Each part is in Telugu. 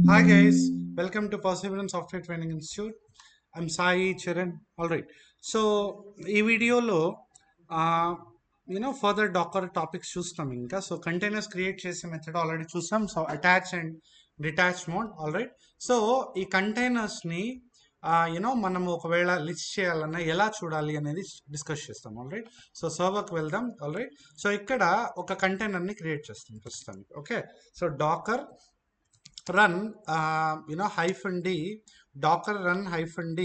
Hi guys, welcome to Perseverance Software Training Institute. I'm Sai Charan. All right. So ఈ వీడియోలో ఫర్దర్ డాకర్ టాపిక్స్ చూస్తాం ఇంకా. సో కంటైనర్స్ క్రియేట్ చేసే మెథడ్ ఆల్రెడీ చూసాం. So attach and detach mode. All right. So ఈ కంటైనర్స్ని మనం ఒకవేళ లిస్ట్ చేయాలన్నా ఎలా చూడాలి అనేది డిస్కస్ చేస్తాం. All right. సో సర్వర్కి వెళ్దాం. All right. సో ఇక్కడ ఒక కంటైనర్ని క్రియేట్ చేస్తాం ప్రస్తుతానికి. Okay. So Dakar run -d docker run -d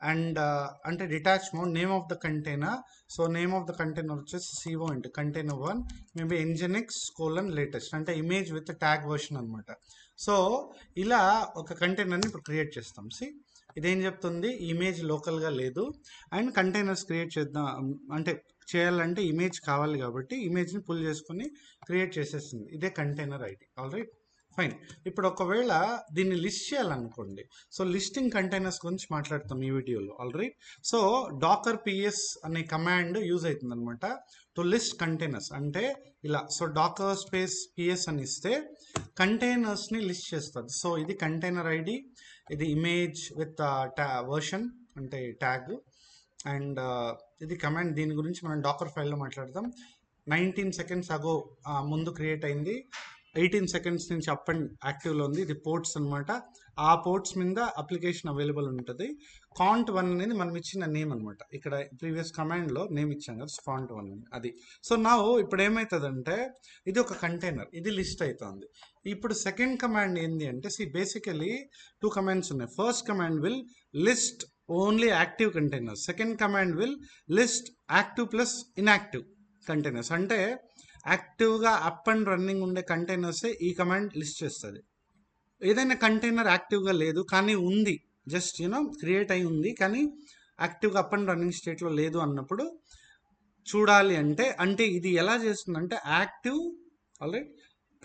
and అంటే detach mode name of the container. So name of the container వచ్చేసి co into container1 maybe nginx latest అంటే ఇమేజ్ విత్ ట్యాగ్ వర్షన్ అనమాట. సో ఇలా ఒక కంటైనర్ని ఇప్పుడు క్రియేట్ చేస్తాం. ఇదేం చెప్తుంది, ఇమేజ్ లోకల్గా లేదు అండ్ కంటైనర్స్ క్రియేట్ చేద్దాం అంటే చేయాలంటే ఇమేజ్ కావాలి కాబట్టి ఇమేజ్ని పుల్ చేసుకుని క్రియేట్ చేసేస్తుంది. ఇదే container ID. All right, fine. ఇప్పుడు ఒకవేళ దీన్ని లిస్ట్ చేయాలనుకోండి, సో లిస్టింగ్ కంటైనర్స్ గురించి మాట్లాడతాం ఈ వీడియోలో. All right. So Dakar PS అనే కమాండ్ యూజ్ అవుతుంది అనమాట టు లిస్ట్ కంటైనర్స్. అంటే ఇలా, సో డాకర్ స్పేస్ పిఎస్ అని ఇస్తే కంటైనర్స్ని లిస్ట్ చేస్తుంది. సో ఇది కంటైనర్ ఐడి, ఇది ఇమేజ్ విత్ వర్షన్ అంటే ట్యాగ్ అండ్ ఇది కమాండ్. దీని గురించి మనం డాకర్ ఫైల్లో మాట్లాడదాం. 19 seconds అగో ముందు క్రియేట్ అయింది. 18 seconds నుంచి అప్ అండ్ యాక్టివ్లో ఉంది. ఇది పోర్ట్స్ అనమాట. ఆ పోర్ట్స్ మీద అప్లికేషన్ అవైలబుల్ ఉంటుంది. కాంట్1 అనేది మనం ఇచ్చిన నేమ్ అనమాట. ఇక్కడ ప్రీవియస్ కమాండ్లో నేమ్ ఇచ్చాం కదా, కాంట్1 అని, అది. సో నా ఇప్పుడు ఏమవుతుందంటే ఇది ఒక కంటైనర్, ఇది లిస్ట్ అవుతుంది. ఇప్పుడు సెకండ్ కమాండ్ ఏంటి అంటే, బేసికలీ 2 కమాండ్స్ ఉన్నాయి. First command will list only active containers. Second command will list active plus inactive containers. అంటే యాక్టివ్గా అప్ అండ్ రన్నింగ్ ఉండే కంటైనర్సే ఈ కమాండ్ లిస్ట్ చేస్తుంది. ఏదైనా కంటైనర్ యాక్టివ్గా లేదు కానీ ఉంది, జస్ట్ క్రియేట్ అయి ఉంది కానీ యాక్టివ్గా అప్ అండ్ రన్నింగ్ స్టేట్లో లేదు అన్నప్పుడు చూడాలి. అంటే ఇది ఎలా చేస్తుందంటే యాక్టివ్ ఆల్రైట్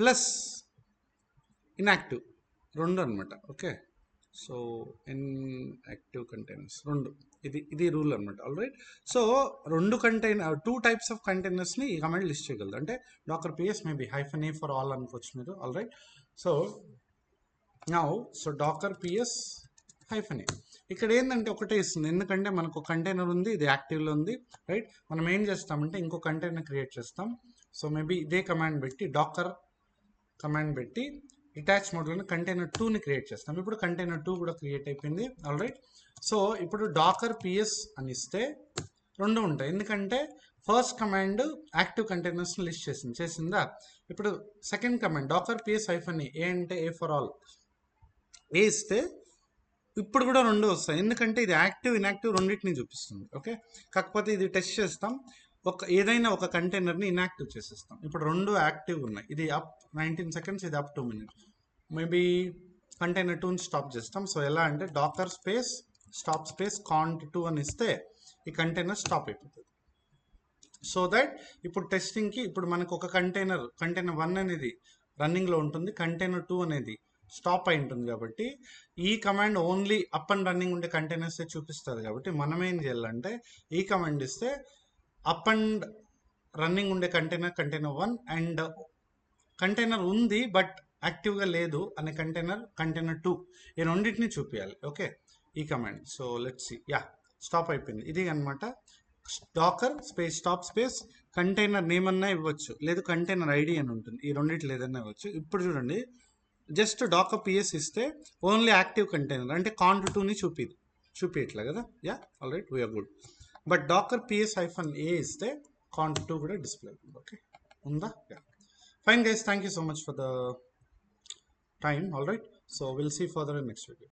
ప్లస్ ఇన్యాక్టివ్ రెండు అనమాట. ఓకే. సో ఇన్యాక్టివ్ కంటైనర్స్ రెండు, ఇది రూల్ అనమాట. All right. సో రెండు కంటైనర్ 2 types ఆఫ్ కంటైనర్స్ని ఈ కమాండ్ లిస్ట్ చేయగలదు. అంటే docker PS maybe -a for all అనుకోవచ్చు మీరు. All right. So now docker PS -a ఇక్కడ ఏంటంటే ఒకటే ఇస్తుంది, ఎందుకంటే మనకు ఒక కంటైనర్ ఉంది, ఇది యాక్టివ్లో ఉంది. రైట్. మనం ఏం చేస్తామంటే ఇంకో కంటైనర్ క్రియేట్ చేస్తాం. సో మేబీ ఇదే కమాండ్ పెట్టి డాకర్ కమాండ్ పెట్టి డిటాచ్ మోడ్లోనే కంటైనర్2ని క్రియేట్ చేస్తాం. ఇప్పుడు కంటైనర్2 కూడా క్రియేట్ అయిపోయింది. All right. సో ఇప్పుడు డాకర్ పిఎస్ అని ఇస్తే రెండు ఉంటాయి, ఎందుకంటే ఫస్ట్ కమాండ్ యాక్టివ్ కంటైనర్స్ని లిస్ట్ చేసిందా. ఇప్పుడు second command docker PS -a అంటే ఏ ఫర్ ఆల్ ఏ ఇస్తే ఇప్పుడు కూడా రెండు వస్తాయి, ఎందుకంటే ఇది యాక్టివ్ ఇన్యాక్టివ్ రెండింటిని చూపిస్తుంది. ఓకే. కాకపోతే ఇది టెస్ట్ చేస్తాం, ఏదైనా ఒక కంటైనర్ని ఇన్యాక్టివ్ చేసేస్తాం. ఇప్పుడు రెండు యాక్టివ్ ఉన్నాయి, ఇది అప్ 19 seconds, ఇది అప్ 2 minutes. మేబీ కంటైనర్2ని స్టాప్ చేస్తాం. సో ఎలా అంటే డాకర్ స్పేస్ స్టాప్ స్పేస్ కాంట్2 అని ఇస్తే ఈ కంటైనర్ స్టాప్ అయిపోతుంది. సో దట్ ఇప్పుడు టెస్టింగ్కి ఇప్పుడు మనకు ఒక కంటైనర్1 అనేది రన్నింగ్లో ఉంటుంది, కంటైనర్2 అనేది స్టాప్ అయి ఉంటుంది. కాబట్టి ఈ command only up and running ఉండే కంటైనర్సే చూపిస్తుంది. కాబట్టి మనం ఏం చేయాలంటే ఈ కమాండ్ ఇస్తే అప్ అండ్ రన్నింగ్ ఉండే కంటైనర్1 అండ్ కంటైనర్ ఉంది బట్ యాక్టివ్గా లేదు అనే కంటైనర్2 ఈ రెండింటిని చూపించాలి. ఓకే, ఈ కమాండ్. So let's see. స్టాప్ అయిపోయింది. ఇది అనమాట docker space stop space container name అన్నా ఇవ్వచ్చు, లేదు కంటైనర్ ఐడి అని ఉంటుంది, ఈ రెండింటిలో ఏదన్నా ఇవ్వచ్చు. ఇప్పుడు చూడండి, జస్ట్ డాకర్ పిఎస్ ఇస్తే ఓన్లీ యాక్టివ్ కంటైనర్ అంటే కాంట్2ని చూపించట్లే కదా. All right, we're good. But docker PS -a ఇస్తే కాంట్2 కూడా డిస్ప్లే అవుతుంది. ఓకే, ఉందా? Fine guys, thank you so much for the time. All right, so we'll see further in next video.